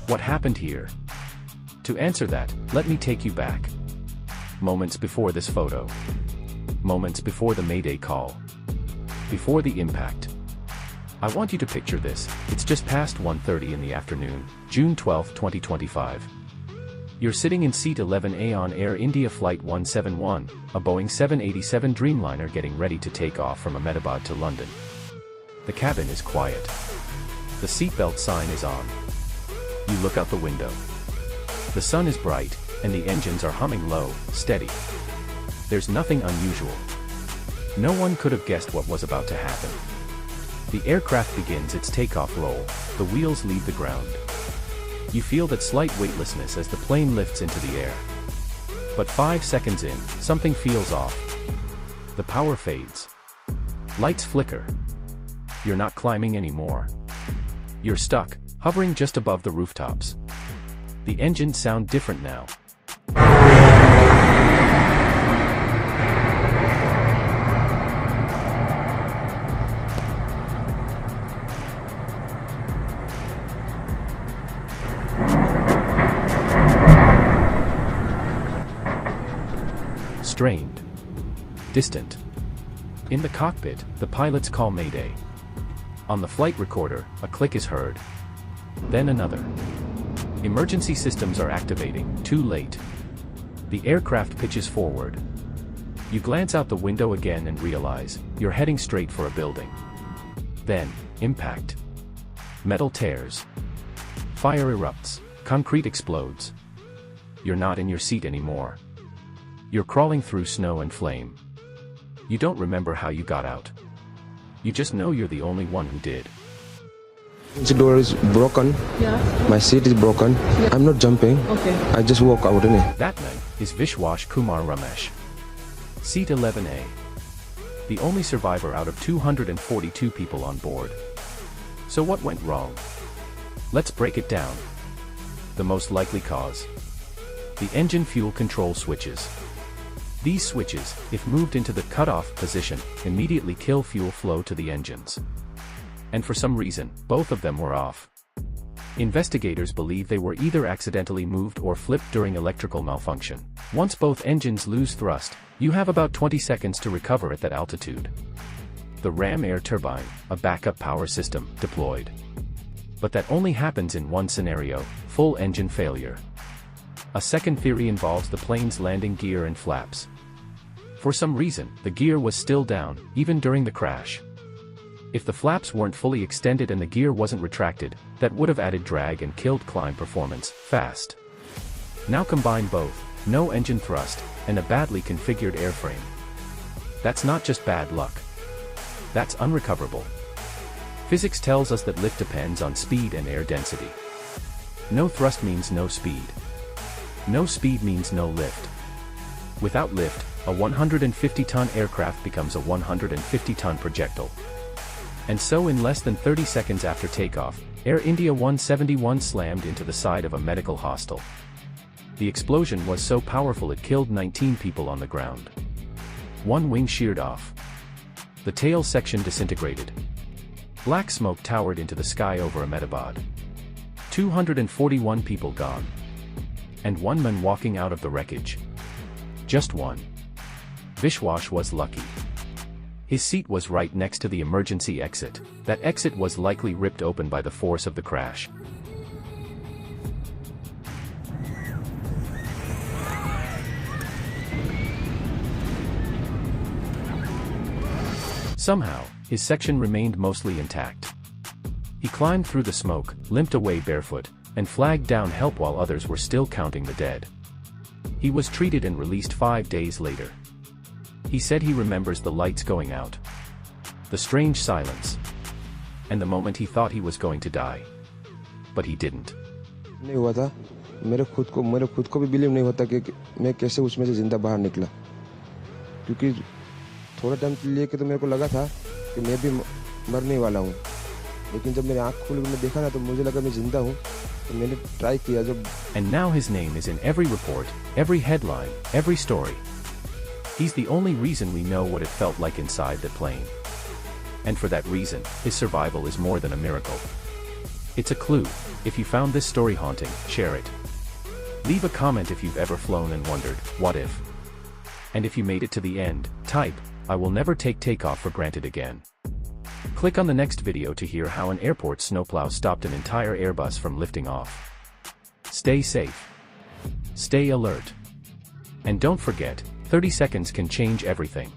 What happened here? To answer that, let me take you back. Moments before this photo. Moments before the Mayday call. Before the impact. I want you to picture this. It's just past 1:30 in the afternoon, June 12, 2025. You're sitting in seat 11A on Air India Flight 171, a Boeing 787 Dreamliner getting ready to take off from Ahmedabad to London. The cabin is quiet. The seatbelt sign is on. You look out the window. The sun is bright, and the engines are humming low, steady. There's nothing unusual. No one could have guessed what was about to happen. The aircraft begins its takeoff roll, the wheels leave the ground. You feel that slight weightlessness as the plane lifts into the air. But 5 seconds in, something feels off. The power fades. Lights flicker. You're not climbing anymore. You're stuck, hovering just above the rooftops. The engines sound different now. Strained. Distant. In the cockpit, the pilots call Mayday. On the flight recorder, a click is heard. Then another. Emergency systems are activating, too late. The aircraft pitches forward. You glance out the window again and realize, you're heading straight for a building. Then, impact. Metal tears. Fire erupts, concrete explodes. You're not in your seat anymore. You're crawling through snow and flame. You don't remember how you got out. You just know you're the only one who did. The door is broken. Yeah. My seat is broken. Yeah. I'm not jumping. Okay. I just walk out in it. That man is 𝙊𝙍𝙍𝙑𝙔. Seat 11A. The only survivor out of 242 people on board. So what went wrong? Let's break it down. The most likely cause. The engine fuel control switches. These switches, if moved into the cutoff position, immediately kill fuel flow to the engines. And for some reason, both of them were off. Investigators believe they were either accidentally moved or flipped during electrical malfunction. Once both engines lose thrust, you have about 20 seconds to recover at that altitude. The ram air turbine, a backup power system, deployed. But that only happens in one scenario, full engine failure. A second theory involves the plane's landing gear and flaps. For some reason, the gear was still down, even during the crash. If the flaps weren't fully extended and the gear wasn't retracted, that would have added drag and killed climb performance, fast. Now combine both, no engine thrust, and a badly configured airframe. That's not just bad luck. That's unrecoverable. Physics tells us that lift depends on speed and air density. No thrust means no speed. No speed means no lift. Without lift, a 150-ton aircraft becomes a 150-ton projectile. And so in less than 30 seconds after takeoff, Air India 171 slammed into the side of a medical hostel. The explosion was so powerful it killed 19 people on the ground. One wing sheared off. The tail section disintegrated. Black smoke towered into the sky over Ahmedabad. 241 people gone. And one man walking out of the wreckage. Just one. Vishwash was lucky. His seat was right next to the emergency exit. That exit was likely ripped open by the force of the crash. Somehow, his section remained mostly intact. He climbed through the smoke, limped away barefoot, and flagged down help while others were still counting the dead. He was treated and released 5 days later. He said he remembers the lights going out, the strange silence, and the moment he thought he was going to die. But he didn't. नहीं हुआ था मेरे खुद को भी believe नहीं होता कि मैं कैसे उसमें से जिंदा बाहर निकला क्योंकि थोड़ा टाइम के लिए तो मेरे को लगा था कि मैं भी मरने वाला हूँ लेकिन जब मेरी आँख खुली मैं देखा ना तो मुझे लगा मैं जिंदा हूँ, तो मैंने ट्राई किया जब। And now his name is in every report, every headline, every story. He's the only reason we know what it felt like inside the plane. And for that reason, his survival is more than a miracle. It's a clue. If you found this story haunting, share it. Leave a comment if you've ever flown and wondered, what if? And if you made it to the end, type, I will never take takeoff for granted again. Click on the next video to hear how an airport snowplow stopped an entire Airbus from lifting off. Stay safe. Stay alert. And don't forget, 30 seconds can change everything.